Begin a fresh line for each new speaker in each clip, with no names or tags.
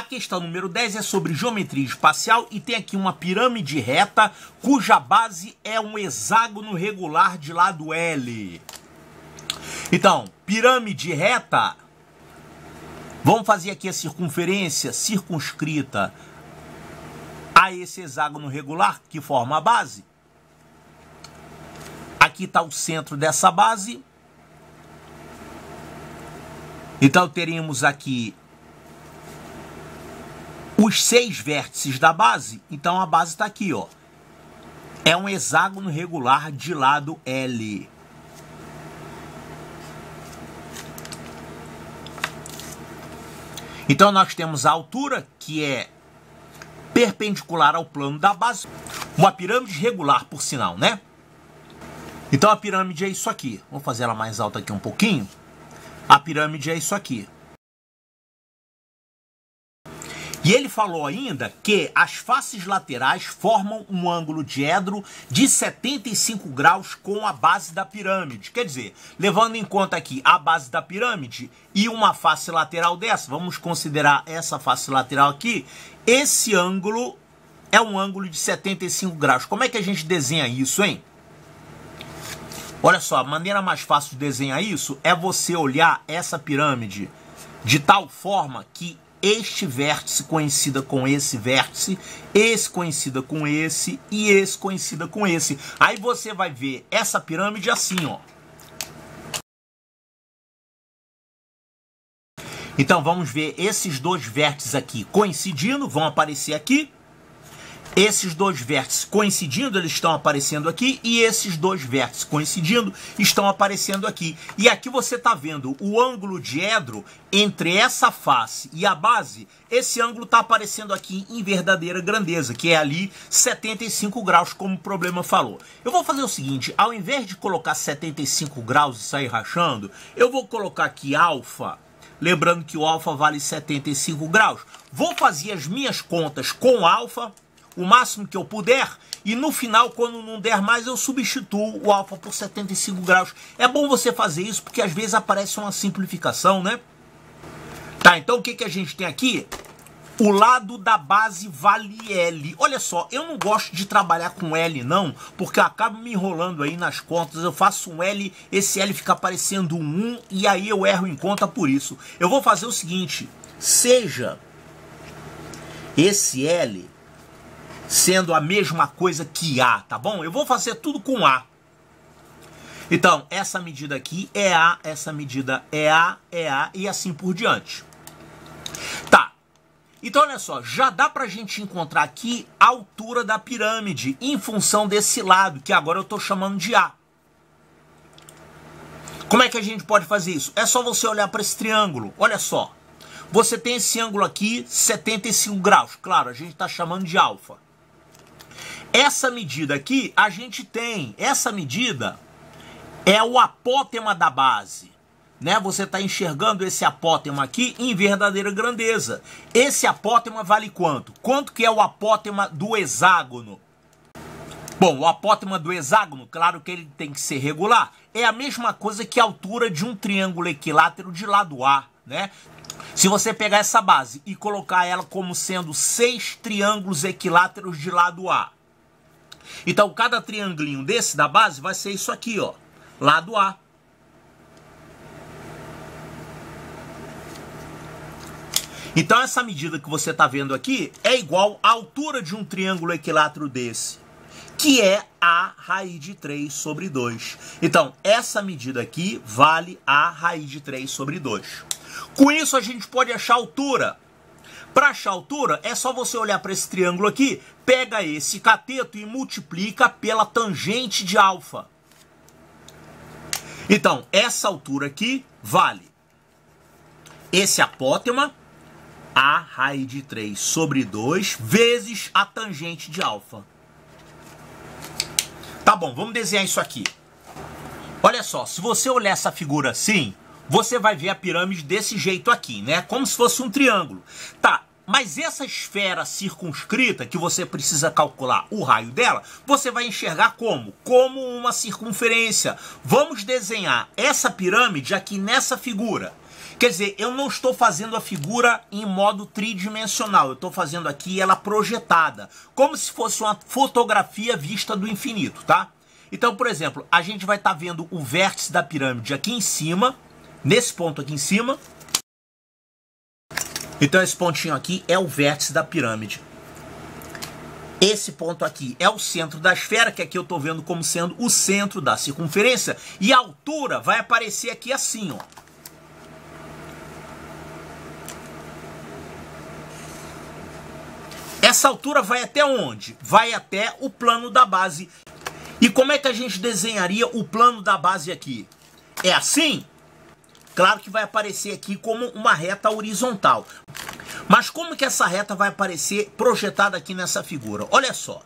questão número 10 é sobre geometria espacial e tem aqui uma pirâmide reta cuja base é um hexágono regular de lado L. Então, pirâmide reta, vamos fazer aqui a circunferência circunscrita a esse hexágono regular que forma a base. Aqui está o centro dessa base. Então teríamos aqui os 6 vértices da base. Então a base está aqui, ó. É um hexágono regular de lado L. Então nós temos a altura, que é perpendicular ao plano da base. Uma pirâmide regular, por sinal, né? Então a pirâmide é isso aqui. Vou fazer ela mais alta aqui um pouquinho. A pirâmide é isso aqui. E ele falou ainda que as faces laterais formam um ângulo diedro de 75 graus com a base da pirâmide. Quer dizer, levando em conta aqui a base da pirâmide e uma face lateral dessa, vamos considerar essa face lateral aqui, esse ângulo é um ângulo de 75 graus. Como é que a gente desenha isso, hein? Olha só, a maneira mais fácil de desenhar isso é você olhar essa pirâmide de tal forma que este vértice coincida com esse vértice, esse coincida com esse e esse coincida com esse. Aí você vai ver essa pirâmide assim, ó. Então vamos ver esses dois vértices aqui coincidindo, vão aparecer aqui. Esses dois vértices coincidindo, eles estão aparecendo aqui, e esses dois vértices coincidindo estão aparecendo aqui. E aqui você está vendo o ângulo diedro entre essa face e a base. Esse ângulo está aparecendo aqui em verdadeira grandeza, que é ali 75 graus, como o problema falou. Eu vou fazer o seguinte, ao invés de colocar 75 graus e sair rachando, eu vou colocar aqui alfa, lembrando que o alfa vale 75 graus. Vou fazer as minhas contas com alfa, o máximo que eu puder, e no final, quando não der mais, eu substituo o alfa por 75 graus. É bom você fazer isso, porque às vezes aparece uma simplificação, né? Tá, então o que, que a gente tem aqui? O lado da base vale L. Olha só, eu não gosto de trabalhar com L não, porque eu acabo me enrolando aí nas contas. Eu faço um L, esse L fica parecendo um 1, e aí eu erro em conta por isso. Eu vou fazer o seguinte, seja esse L sendo a mesma coisa que A, tá bom? Eu vou fazer tudo com A. Então, essa medida aqui é A, essa medida é A, e assim por diante. Tá. Então, olha só, já dá pra gente encontrar aqui a altura da pirâmide em função desse lado, que agora eu tô chamando de A. Como é que a gente pode fazer isso? É só você olhar para esse triângulo. Olha só. Você tem esse ângulo aqui, 75 graus. Claro, a gente tá chamando de alfa. Essa medida aqui, a gente tem, essa medida é o apótema da base, né? Você está enxergando esse apótema aqui em verdadeira grandeza. Esse apótema vale quanto? Quanto que é o apótema do hexágono? Bom, o apótema do hexágono, claro que ele tem que ser regular, é a mesma coisa que a altura de um triângulo equilátero de lado A, né? Se você pegar essa base e colocar ela como sendo 6 triângulos equiláteros de lado A, então cada triangulinho desse da base vai ser isso aqui, ó, lado A. Então essa medida que você está vendo aqui é igual à altura de um triângulo equilátero desse, que é A raiz de 3 sobre 2. Então essa medida aqui vale A raiz de 3 sobre 2. Com isso a gente pode achar a altura. Para achar a altura, é só você olhar para esse triângulo aqui, pega esse cateto e multiplica pela tangente de alfa. Então, essa altura aqui vale esse apótema, A raiz de 3 sobre 2, vezes a tangente de alfa. Tá bom, vamos desenhar isso aqui. Olha só, se você olhar essa figura assim, você vai ver a pirâmide desse jeito aqui, né? Como se fosse um triângulo. Tá, mas essa esfera circunscrita, que você precisa calcular o raio dela, você vai enxergar como? Como uma circunferência. Vamos desenhar essa pirâmide aqui nessa figura, Quer dizer, eu não estou fazendo a figura em modo tridimensional, eu estou fazendo aqui ela projetada, como se fosse uma fotografia vista do infinito, tá? Então, por exemplo, a gente vai estar vendo o vértice da pirâmide aqui em cima, nesse ponto aqui em cima. Então esse pontinho aqui é o vértice da pirâmide. Esse ponto aqui é o centro da esfera, que aqui eu estou vendo como sendo o centro da circunferência. E a altura vai aparecer aqui assim, ó. Essa altura vai até onde? Vai até o plano da base. E como é que a gente desenharia o plano da base aqui? É assim? Claro que vai aparecer aqui como uma reta horizontal. Mas como que essa reta vai aparecer projetada aqui nessa figura? Olha só.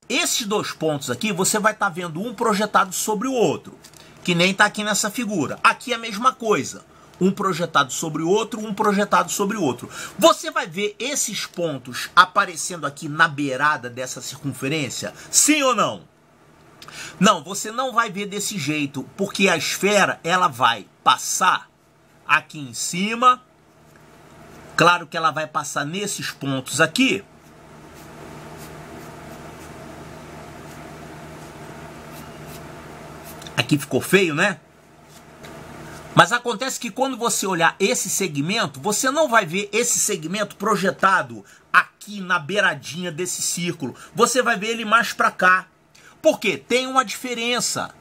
Esses dois pontos aqui, você vai estar vendo um projetado sobre o outro. Que nem está aqui nessa figura. Aqui é a mesma coisa. Um projetado sobre o outro, um projetado sobre o outro. Você vai ver esses pontos aparecendo aqui na beirada dessa circunferência? Sim ou não? Não, você não vai ver desse jeito, porque a esfera ela vai passar aqui em cima. Claro que ela vai passar nesses pontos aqui. Aqui ficou feio, né? Mas acontece que quando você olhar esse segmento, você não vai ver esse segmento projetado aqui na beiradinha desse círculo. Você vai ver ele mais para cá. Por quê? Tem uma diferença.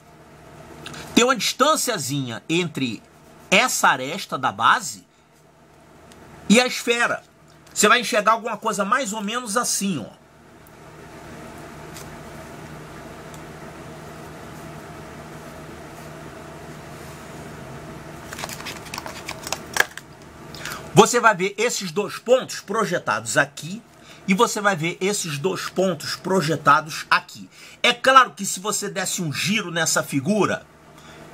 Tem uma distânciazinha entre essa aresta da base e a esfera. Você vai enxergar alguma coisa mais ou menos assim, ó. Você vai ver esses dois pontos projetados aqui e você vai ver esses dois pontos projetados aqui. É claro que se você desse um giro nessa figura,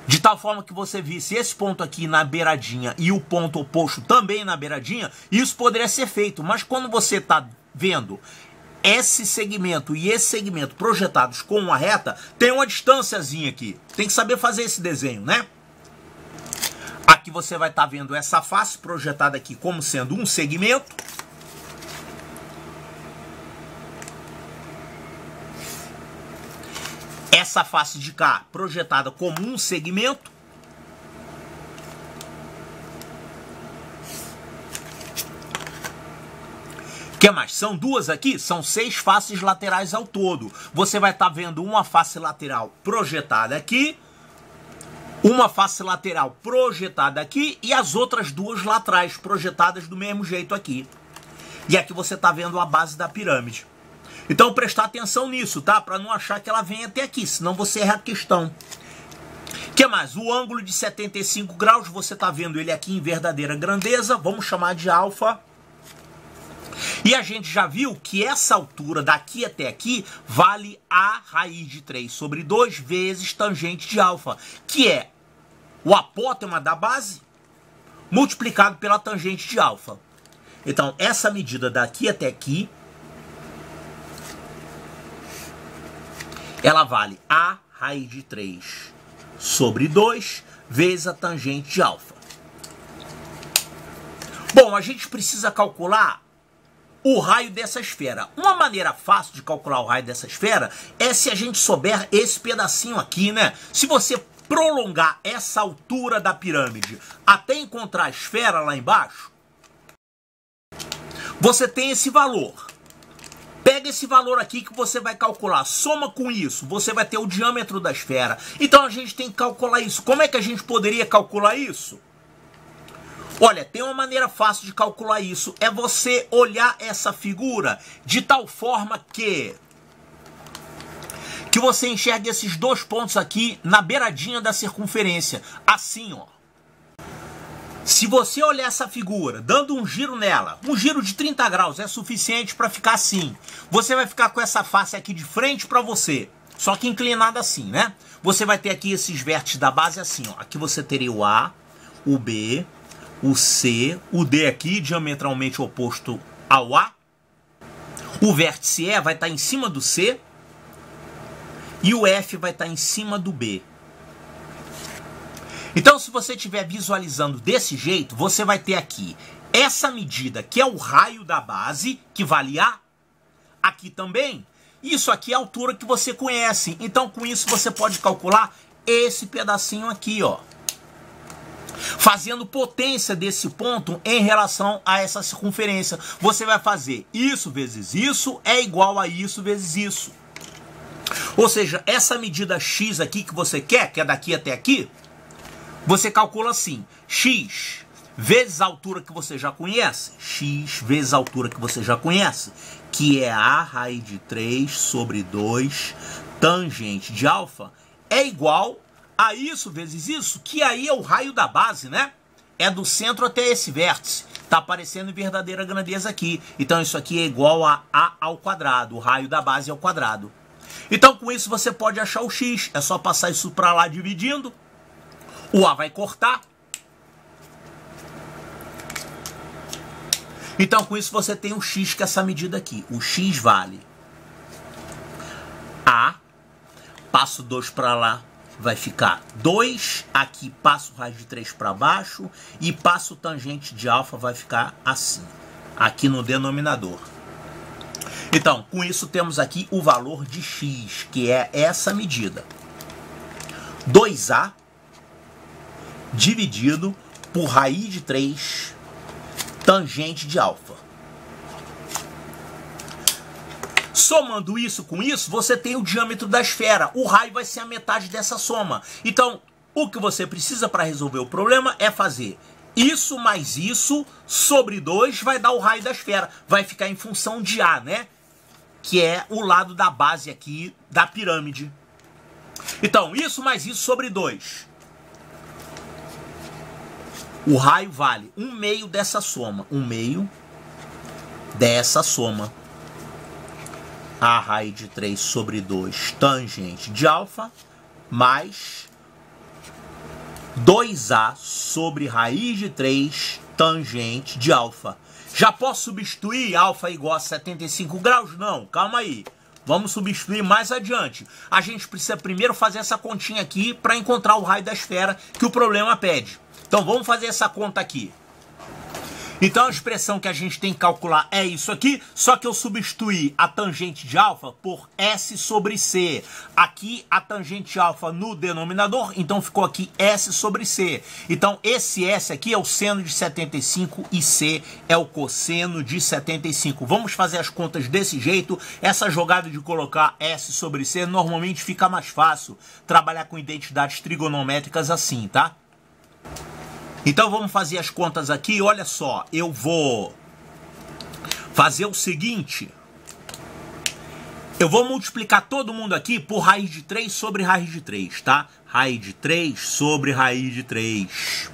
de tal forma que você visse esse ponto aqui na beiradinha e o ponto oposto também na beiradinha, isso poderia ser feito. Mas quando você está vendo esse segmento e esse segmento projetados com uma reta, tem uma distânciazinha aqui. Tem que saber fazer esse desenho, né? Aqui você vai estar vendo essa face projetada aqui como sendo um segmento. Essa face de cá projetada como um segmento. O que mais? São duas aqui? São 6 faces laterais ao todo. Você vai estar vendo uma face lateral projetada aqui, uma face lateral projetada aqui e as outras duas lá atrás projetadas do mesmo jeito aqui. E aqui você está vendo a base da pirâmide. Então prestar atenção nisso, tá? Para não achar que ela vem até aqui, senão você erra a questão. O que mais? O ângulo de 75 graus, você está vendo ele aqui em verdadeira grandeza, vamos chamar de alfa. E a gente já viu que essa altura daqui até aqui vale a raiz de 3 sobre 2 vezes tangente de alfa, que é o apótema da base multiplicado pela tangente de alfa. Então, essa medida daqui até aqui, ela vale a raiz de 3 sobre 2 vezes a tangente de alfa. Bom, a gente precisa calcular o raio dessa esfera. Uma maneira fácil de calcular o raio dessa esfera é se a gente souber esse pedacinho aqui, né? Se você prolongar essa altura da pirâmide até encontrar a esfera lá embaixo, você tem esse valor. Pega esse valor aqui que você vai calcular, soma com isso, você vai ter o diâmetro da esfera. Então a gente tem que calcular isso. Como é que a gente poderia calcular isso? Olha, tem uma maneira fácil de calcular isso. É você olhar essa figura de tal forma que você enxergue esses dois pontos aqui na beiradinha da circunferência. Assim, ó. Se você olhar essa figura, dando um giro nela, um giro de 30 graus é suficiente para ficar assim. Você vai ficar com essa face aqui de frente para você, só que inclinada assim, né? Você vai ter aqui esses vértices da base assim, ó. Aqui você teria o A, o B, o C, o D aqui, diametralmente oposto ao A. O vértice E vai estar em cima do C. E o F vai estar em cima do B. Então, se você estiver visualizando desse jeito, você vai ter aqui essa medida, que é o raio da base, que vale A. Aqui também. Isso aqui é a altura que você conhece. Então, com isso, você pode calcular esse pedacinho aqui, ó. Fazendo potência desse ponto em relação a essa circunferência. Você vai fazer isso vezes isso é igual a isso vezes isso. Ou seja, essa medida x aqui que você quer, que é daqui até aqui, você calcula assim, x vezes a altura que você já conhece, x vezes a altura que você já conhece, que é a raiz de 3 sobre 2 tangente de alfa, é igual a isso vezes isso, que aí é o raio da base, né? É do centro até esse vértice. Tá aparecendo em verdadeira grandeza aqui. Então isso aqui é igual a ao quadrado, o raio da base ao quadrado. Então com isso você pode achar o x, é só passar isso para lá dividindo. O A vai cortar. Então, com isso, você tem o x, que é essa medida aqui. O x vale A, passo 2 para lá, vai ficar 2. Aqui, passo raiz de 3 para baixo. E passo tangente de alfa, vai ficar assim. Aqui no denominador. Então, com isso, temos aqui o valor de x, que é essa medida. 2A dividido por raiz de 3 tangente de alfa. Somando isso com isso, você tem o diâmetro da esfera. O raio vai ser a metade dessa soma. Então, o que você precisa para resolver o problema é fazer isso mais isso sobre 2 vai dar o raio da esfera. Vai ficar em função de A, né? Que é o lado da base aqui da pirâmide. Então, isso mais isso sobre 2. O raio vale 1/2 dessa soma. 1/2 dessa soma. A raiz de 3 sobre 2 tangente de alfa mais 2A sobre raiz de 3 tangente de alfa. Já posso substituir alfa igual a 75 graus? Não, calma aí. Vamos substituir mais adiante. A gente precisa primeiro fazer essa continha aqui para encontrar o raio da esfera que o problema pede. Então vamos fazer essa conta aqui. Então a expressão que a gente tem que calcular é isso aqui, só que eu substituí a tangente de alfa por S sobre C. Aqui a tangente de alfa no denominador, então ficou aqui S sobre C. Então esse S aqui é o seno de 75 e C é o cosseno de 75. Vamos fazer as contas desse jeito. Essa jogada de colocar S sobre C normalmente fica mais fácil trabalhar com identidades trigonométricas assim, tá? Então vamos fazer as contas aqui. Olha só, eu vou fazer o seguinte. Eu vou multiplicar todo mundo aqui por raiz de 3 sobre raiz de 3, tá? Raiz de 3 sobre raiz de 3.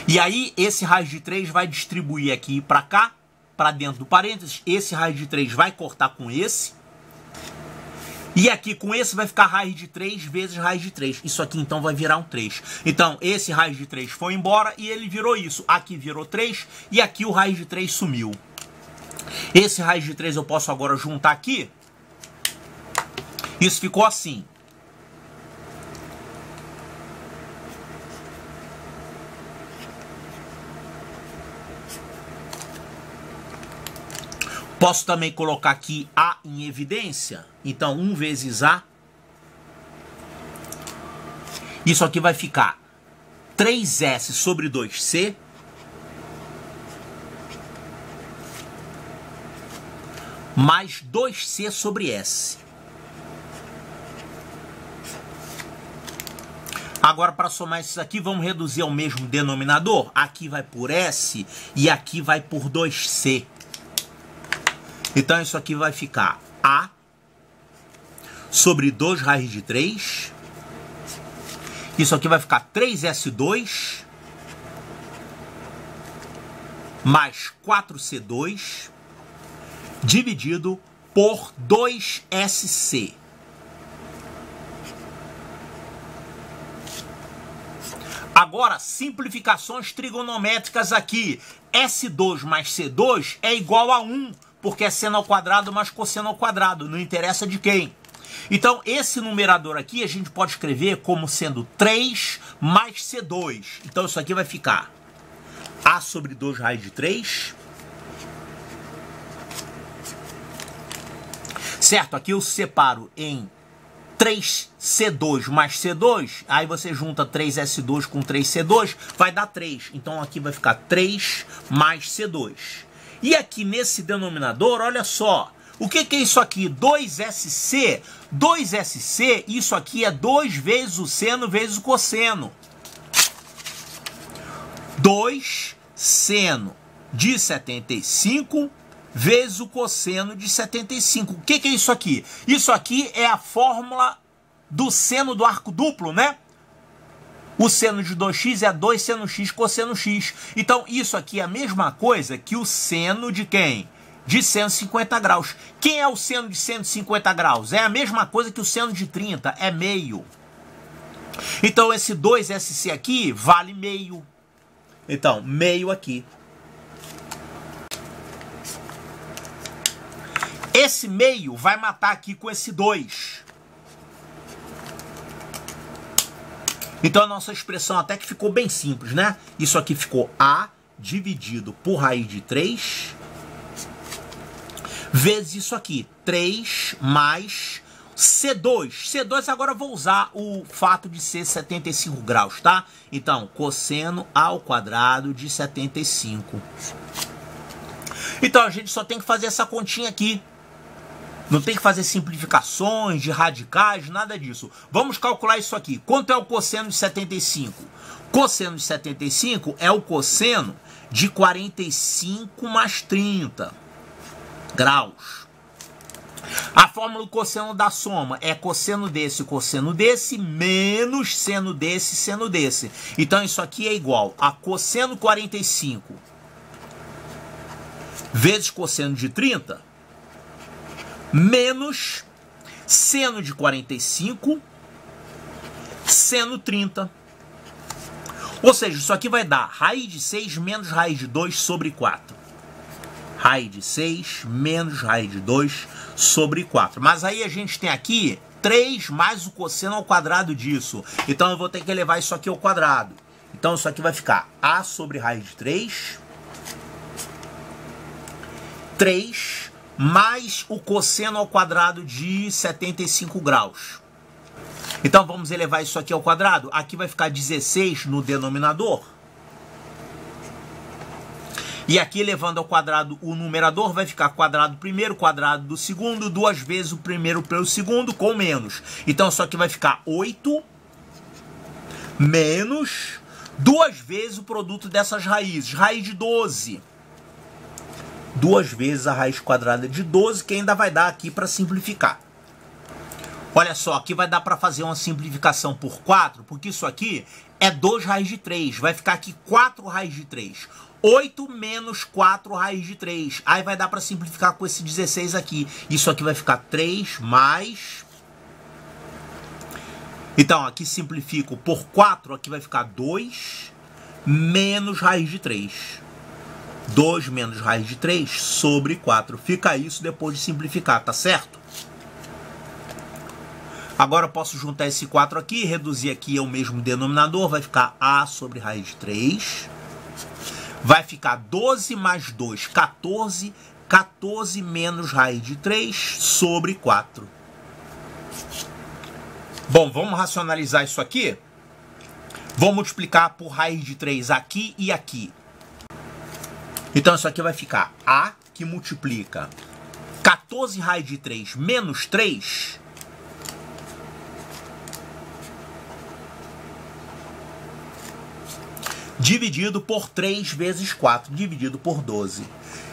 E aí esse raiz de 3 vai distribuir aqui para cá, para dentro do parênteses. Esse raiz de 3 vai cortar com esse. E aqui com esse vai ficar raiz de 3 vezes raiz de 3. Isso aqui então vai virar um 3. Então esse raiz de 3 foi embora e ele virou isso. Aqui virou 3 e aqui o raiz de 3 sumiu. Esse raiz de 3 eu posso agora juntar aqui. Isso ficou assim. Posso também colocar aqui A em evidência. Então, 1 vezes A. Isso aqui vai ficar 3S sobre 2C. Mais 2C sobre S. Agora, para somar isso aqui, vamos reduzir ao mesmo denominador. Aqui vai por S e aqui vai por 2C. Então, isso aqui vai ficar A sobre 2 raiz de 3. Isso aqui vai ficar 3S2 mais 4C2 dividido por 2SC. Agora, simplificações trigonométricas aqui. S2 mais C2 é igual a 1. Porque é seno ao quadrado mais cosseno ao quadrado, não interessa de quem. Então, esse numerador aqui a gente pode escrever como sendo 3 mais C2. Então, isso aqui vai ficar A sobre 2 raiz de 3. Certo? Aqui eu separo em 3C2 mais C2. Aí você junta 3S2 com 3C2, vai dar 3. Então, aqui vai ficar 3 mais C2. E aqui nesse denominador, olha só. O que é isso aqui? 2SC. 2SC, isso aqui é 2 vezes o seno vezes o cosseno. 2 seno de 75 vezes o cosseno de 75. O que é isso aqui? Isso aqui é a fórmula do seno do arco duplo, né? O seno de 2x é 2 seno x cosseno x. Então, isso aqui é a mesma coisa que o seno de quem? De 150 graus. Quem é o seno de 150 graus? É a mesma coisa que o seno de 30, é meio. Então, esse 2SC aqui vale meio. Então, meio aqui. Esse meio vai matar aqui com esse 2. Então, a nossa expressão até que ficou bem simples, né? Isso aqui ficou A dividido por raiz de 3... vezes isso aqui, 3 mais C2. C2 agora eu vou usar o fato de ser 75 graus, tá? Então, cosseno ao quadrado de 75. Então, a gente só tem que fazer essa continha aqui. Não tem que fazer simplificações de radicais, nada disso. Vamos calcular isso aqui. Quanto é o cosseno de 75? Cosseno de 75 é o cosseno de 45 mais 30 graus. A fórmula do cosseno da soma é cosseno desse, menos seno desse, seno desse. Então, isso aqui é igual a cosseno 45 vezes cosseno de 30, menos seno de 45, seno 30. Ou seja, isso aqui vai dar raiz de 6 menos raiz de 2 sobre 4. Raiz de 6 menos raiz de 2 sobre 4. Mas aí a gente tem aqui 3 mais o cosseno ao quadrado disso. Então eu vou ter que elevar isso aqui ao quadrado. Então isso aqui vai ficar A sobre raiz de 3. 3 mais o cosseno ao quadrado de 75 graus. Então vamos elevar isso aqui ao quadrado. Aqui vai ficar 16 no denominador. E aqui, elevando ao quadrado o numerador, vai ficar quadrado do primeiro, quadrado do segundo, 2 vezes o primeiro pelo segundo, com menos. Então, isso aqui vai ficar 8 menos 2 vezes o produto dessas raízes. Raiz de 12. 2 vezes a raiz quadrada de 12, que ainda vai dar aqui para simplificar. Olha só, aqui vai dar para fazer uma simplificação por 4, porque isso aqui é 2 raiz de 3. Vai ficar aqui 4 raiz de 3. 8 menos 4 raiz de 3. Aí vai dar para simplificar com esse 16 aqui. Isso aqui vai ficar 3 mais... Então, aqui simplifico por 4. Aqui vai ficar 2 menos raiz de 3. 2 menos raiz de 3 sobre 4. Fica isso depois de simplificar, tá certo? Agora eu posso juntar esse 4 aqui, reduzir aqui ao mesmo denominador. Vai ficar A sobre raiz de 3. Vai ficar 12 mais 2, 14. 14 menos raiz de 3 sobre 4. Bom, vamos racionalizar isso aqui. Vou multiplicar por raiz de 3 aqui e aqui. Então isso aqui vai ficar A, que multiplica 14 raiz de 3 menos 3... dividido por 3 vezes 4, dividido por 12.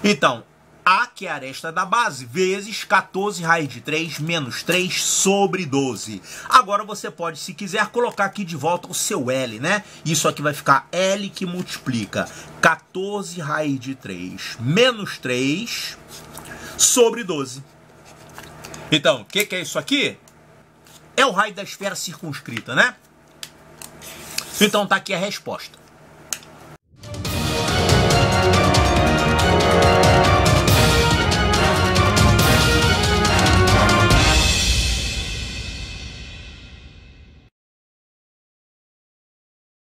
Então, A, que é a aresta da base, vezes 14 raiz de 3 menos 3 sobre 12. Agora você pode, se quiser, colocar aqui de volta o seu L, né? Isso aqui vai ficar L, que multiplica 14 raiz de 3 menos 3 sobre 12. Então, o que é isso aqui? É o raio da esfera circunscrita, né? Então, tá aqui a resposta.